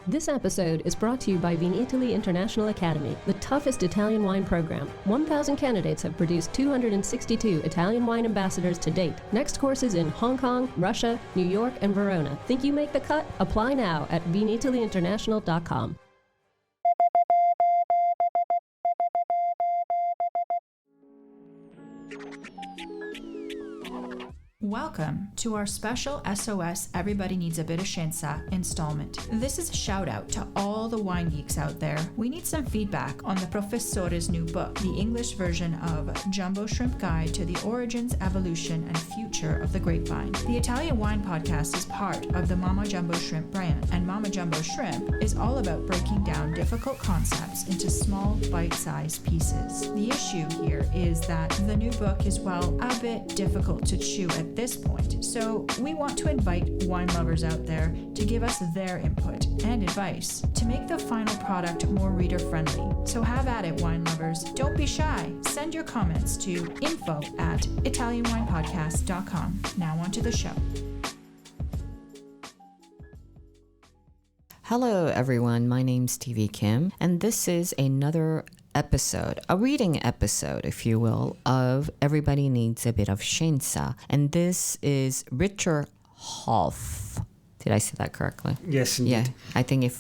This episode is brought to you by Viticulture International Academy, the toughest Italian wine program. 1,000 candidates have produced 262 Italian wine ambassadors to date. Next courses in Hong Kong, Russia, New York, and Verona. Think you make the cut? Apply now at viticultureinternational.com. Welcome to our special SOS Everybody Needs a Bit of Scienza installment. This is a shout out to all the wine geeks out there. We need some feedback on the Professore's new book, the English version of Jumbo Shrimp Guide to the Origins, Evolution, and Future of the Grapevine. The Italian Wine Podcast is part of the Mama Jumbo Shrimp brand, and Mama Jumbo Shrimp is all about breaking down difficult concepts into small, bite-sized pieces. The issue here is that the new book is, well, a bit difficult to chew at this point, so we want to invite wine lovers out there to give us their input and advice to make the final product more reader-friendly. So have at it, wine lovers. Don't be shy. Send your comments to info@italianwinepodcast.com. Now on to the show. Hello everyone, my name's Stevie Kim, and this is another episode, a reading episode, if you will, of Everybody Needs a Bit of Scienza. And this is Richard Hoff. Did I say that correctly? Yes, indeed. Yeah, I think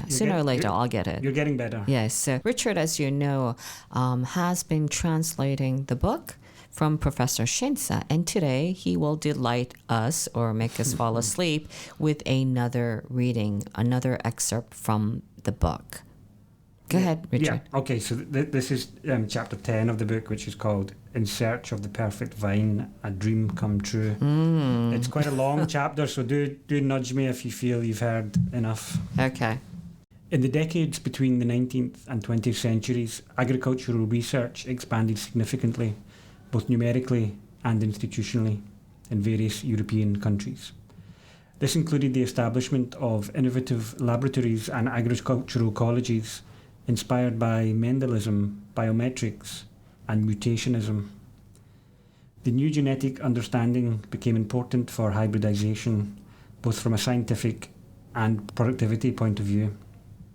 sooner or later I'll get it. You're getting better. Yes, so Richard, as you know, has been translating the book from Professor Scienza, and today he will delight us or make us fall asleep with another reading, another excerpt from the book. Go ahead, Richard. Yeah, okay, so this is chapter 10 of the book, which is called In Search of the Perfect Vine, A Dream Come True. It's quite a long chapter, so do nudge me if you feel you've heard enough. Okay. In the decades between the 19th and 20th centuries, agricultural research expanded significantly, both numerically and institutionally, in various European countries. This included the establishment of innovative laboratories and agricultural colleges inspired by Mendelism, biometrics, and mutationism. The new genetic understanding became important for hybridization, both from a scientific and productivity point of view.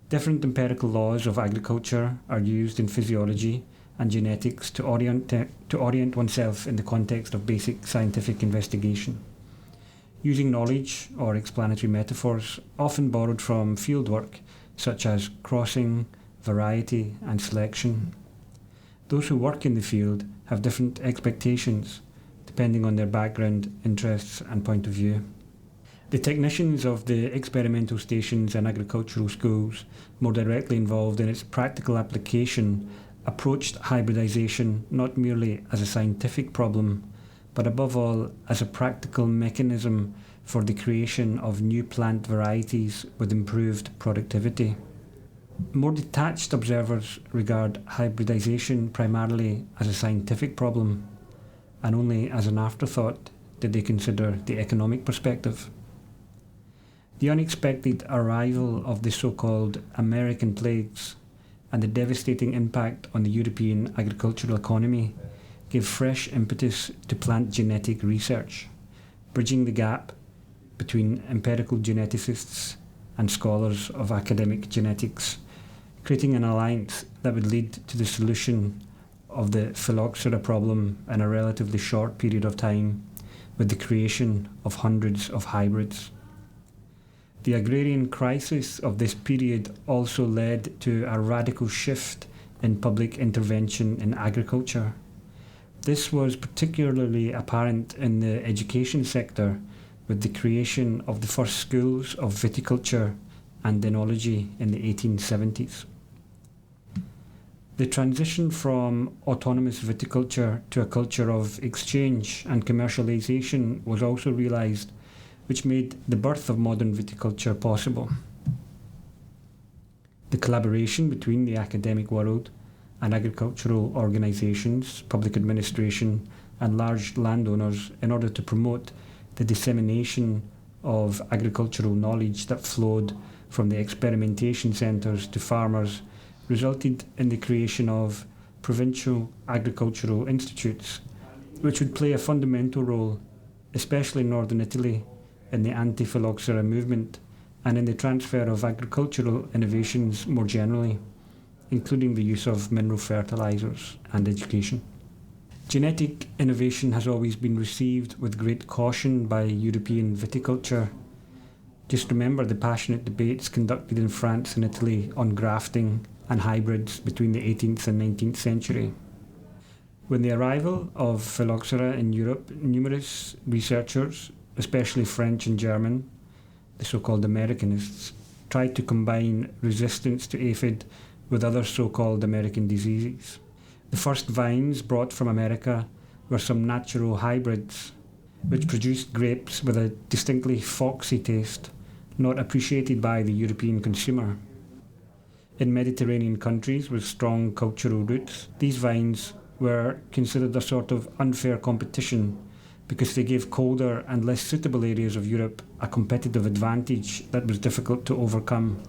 Different empirical laws of agriculture are used in physiology and genetics to orient oneself in the context of basic scientific investigation. Using knowledge or explanatory metaphors often borrowed from fieldwork, such as crossing, variety, and selection. Those who work in the field have different expectations depending on their background, interests, and point of view. The technicians of the experimental stations and agricultural schools more directly involved in its practical application approached hybridization not merely as a scientific problem, but above all as a practical mechanism for the creation of new plant varieties with improved productivity. More detached observers regard hybridization primarily as a scientific problem, and only as an afterthought did they consider the economic perspective. The unexpected arrival of the so-called American plagues and the devastating impact on the European agricultural economy gave fresh impetus to plant genetic research, bridging the gap between empirical geneticists and scholars of academic genetics, creating an alliance that would lead to the solution of the phylloxera problem in a relatively short period of time, with the creation of hundreds of hybrids. The agrarian crisis of this period also led to a radical shift in public intervention in agriculture. This was particularly apparent in the education sector, with the creation of the first schools of viticulture and enology in the 1870s. The transition from autonomous viticulture to a culture of exchange and commercialization was also realised, which made the birth of modern viticulture possible. The collaboration between the academic world and agricultural organisations, public administration, and large landowners in order to promote the dissemination of agricultural knowledge that flowed from the experimentation centres to farmers resulted in the creation of provincial agricultural institutes, which would play a fundamental role, especially in northern Italy, in the anti-phylloxera movement and in the transfer of agricultural innovations more generally, including the use of mineral fertilizers and education. Genetic innovation has always been received with great caution by European viticulture. Just remember the passionate debates conducted in France and Italy on grafting and hybrids between the 18th and 19th century. With the arrival of phylloxera in Europe, numerous researchers, especially French and German, the so-called Americanists, tried to combine resistance to aphid with other so-called American diseases. The first vines brought from America were some natural hybrids, which produced grapes with a distinctly foxy taste, not appreciated by the European consumer. In Mediterranean countries with strong cultural roots, these vines were considered a sort of unfair competition because they gave colder and less suitable areas of Europe a competitive advantage that was difficult to overcome.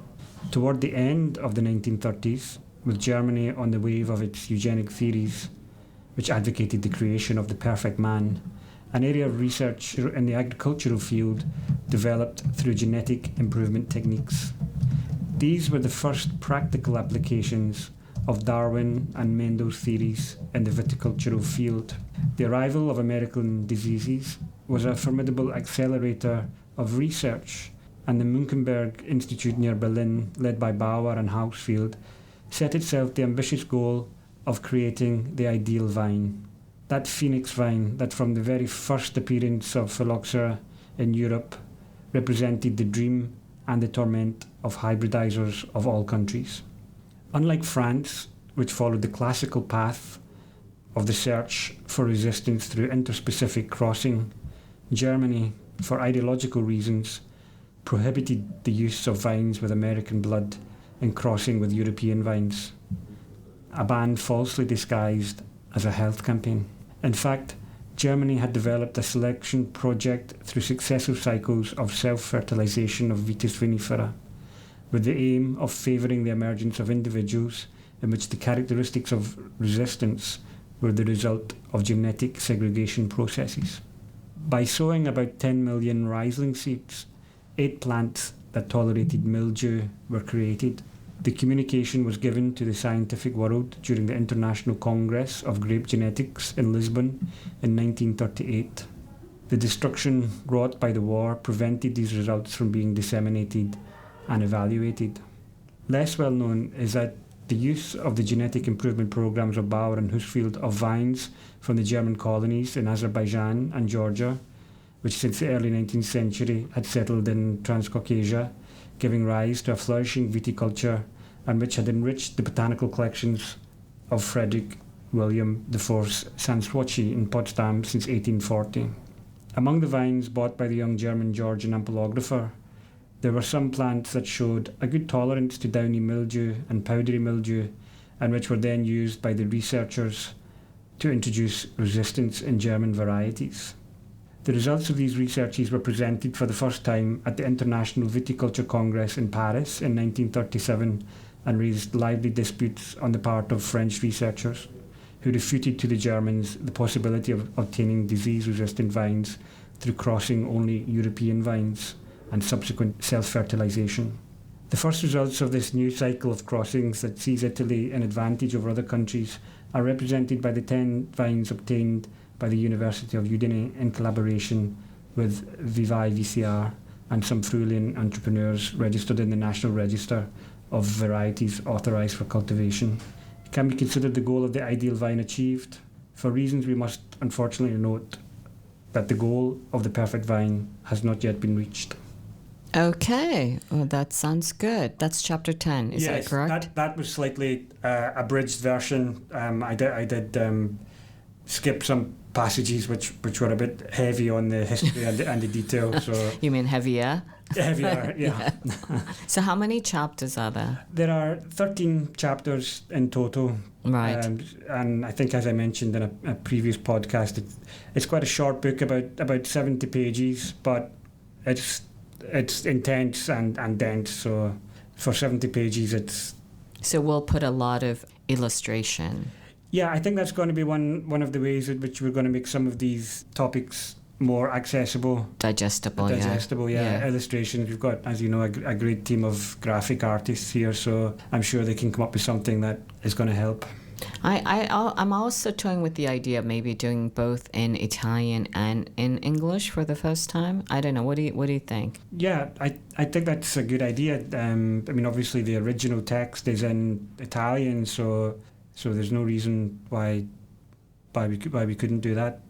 Toward the end of the 1930s, with Germany on the wave of its eugenic theories, which advocated the creation of the perfect man, an area of research in the agricultural field developed through genetic improvement techniques. These were the first practical applications of Darwin and Mendel's theories in the viticultural field. The arrival of American diseases was a formidable accelerator of research, and the Munchenberg Institute near Berlin, led by Bauer and Hausfeld, set itself the ambitious goal of creating the ideal vine. That phoenix vine that from the very first appearance of phylloxera in Europe represented the dream and the torment of hybridizers of all countries. Unlike France, which followed the classical path of the search for resistance through interspecific crossing, Germany, for ideological reasons, prohibited the use of vines with American blood in crossing with European vines, a ban falsely disguised as a health campaign. In fact, Germany had developed a selection project through successive cycles of self-fertilization of Vitis vinifera, with the aim of favouring the emergence of individuals in which the characteristics of resistance were the result of genetic segregation processes. By sowing about 10 million Riesling seeds, 8 plants that tolerated mildew were created. The communication was given to the scientific world during the International Congress of Grape Genetics in Lisbon in 1938. The destruction wrought by the war prevented these results from being disseminated and evaluated. Less well known is that the use of the genetic improvement programs of Bauer and Hausfeld of vines from the German colonies in Azerbaijan and Georgia, which since the early 19th century had settled in Transcaucasia, giving rise to a flourishing viticulture, and which had enriched the botanical collections of Frederick William IV's Sanssouci in Potsdam since 1840. Among the vines bought by the young German Georgian ampelographer, there were some plants that showed a good tolerance to downy mildew and powdery mildew, and which were then used by the researchers to introduce resistance in German varieties. The results of these researches were presented for the first time at the International Viticulture Congress in Paris in 1937 and raised lively disputes on the part of French researchers, who refuted to the Germans the possibility of obtaining disease-resistant vines through crossing only European vines and subsequent self-fertilization. The first results of this new cycle of crossings that sees Italy in advantage over other countries are represented by the 10 vines obtained by the University of Udine in collaboration with Vivae VCR and some Friulian entrepreneurs registered in the National Register of Varieties authorised for cultivation. It can be considered the goal of the ideal vine achieved. For reasons we must unfortunately note that the goal of the perfect vine has not yet been reached. Okay, well, that sounds good. That's chapter 10, is that correct? That was slightly abridged version. I did skip some passages which were a bit heavy on the history and the detail. So You mean heavier? Heavier, yeah. So how many chapters are there? There are 13 chapters in total. Right. And I think, as I mentioned in a previous podcast, it's quite a short book, about 70 pages, but it's intense and dense. So for 70 pages, it's... So we'll put a lot of illustration. Yeah, I think that's going to be one of the ways in which we're going to make some of these topics more accessible, digestible, illustrations. We've got, as you know, a great team of graphic artists here, so I'm sure they can come up with something that is going to help. I'm also toying with the idea of maybe doing both in Italian and in English for the first time. I don't know. What do you think? Yeah, I think that's a good idea. I mean, obviously the original text is in Italian, so there's no reason why we couldn't do that.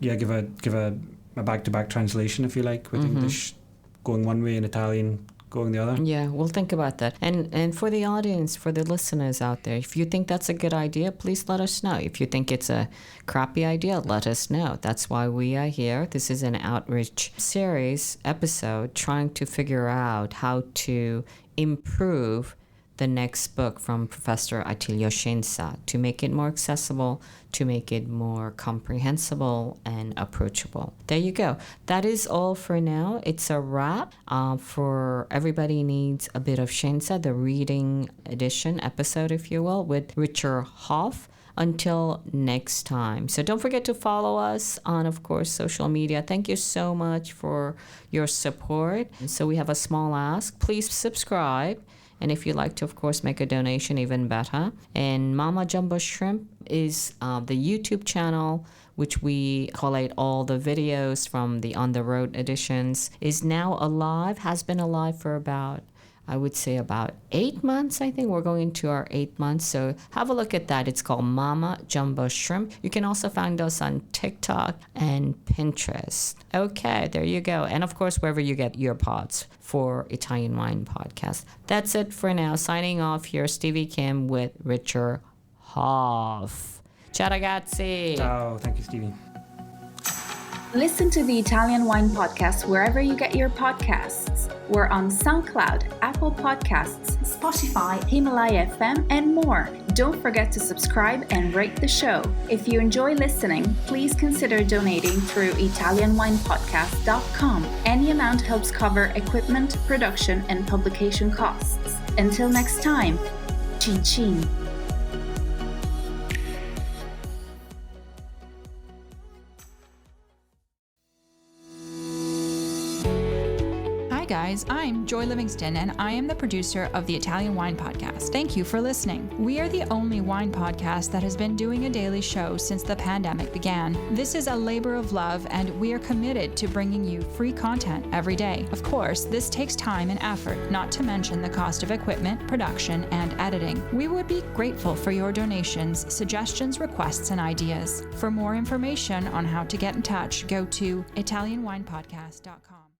Yeah, give a back-to-back translation, if you like, with English going one way and Italian going the other. Yeah, we'll think about that. And for the audience, for the listeners out there, if you think that's a good idea, please let us know. If you think it's a crappy idea, let us know. That's why we are here. This is an outreach series episode trying to figure out how to improve the next book from Professor Attilio Scienza to make it more accessible, to make it more comprehensible and approachable. There you go. That is all for now. It's a wrap for Everybody Needs a Bit of Scienza, the reading edition episode, if you will, with Richard Hoff. Until next time. So don't forget to follow us on, of course, social media. Thank you so much for your support. So we have a small ask. Please subscribe. And if you'd like to, of course, make a donation, even better. And Mama Jumbo Shrimp is the YouTube channel, which we collate all the videos from the On the Road editions, is now alive, has been alive for about 8 months. I think we're going into our 8 months. So have a look at that. It's called Mama Jumbo Shrimp. You can also find us on TikTok and Pinterest. Okay, there you go. And of course, wherever you get your pods for Italian Wine Podcast. That's it for now. Signing off here, Stevie Kim with Richard Hoff. Ciao ragazzi. Ciao. Thank you, Stevie. Listen to the Italian Wine Podcast wherever you get your podcasts. We're on SoundCloud, Apple Podcasts, Spotify, Himalaya FM, and more. Don't forget to subscribe and rate the show. If you enjoy listening, please consider donating through ItalianWinePodcast.com. Any amount helps cover equipment, production, and publication costs. Until next time, chin chin. Hi guys, I'm Joy Livingston and I am the producer of the Italian Wine Podcast. Thank you for listening. We are the only wine podcast that has been doing a daily show since the pandemic began. This is a labor of love and we are committed to bringing you free content every day. Of course, this takes time and effort, not to mention the cost of equipment, production, and editing. We would be grateful for your donations, suggestions, requests, and ideas. For more information on how to get in touch, go to ItalianWinePodcast.com.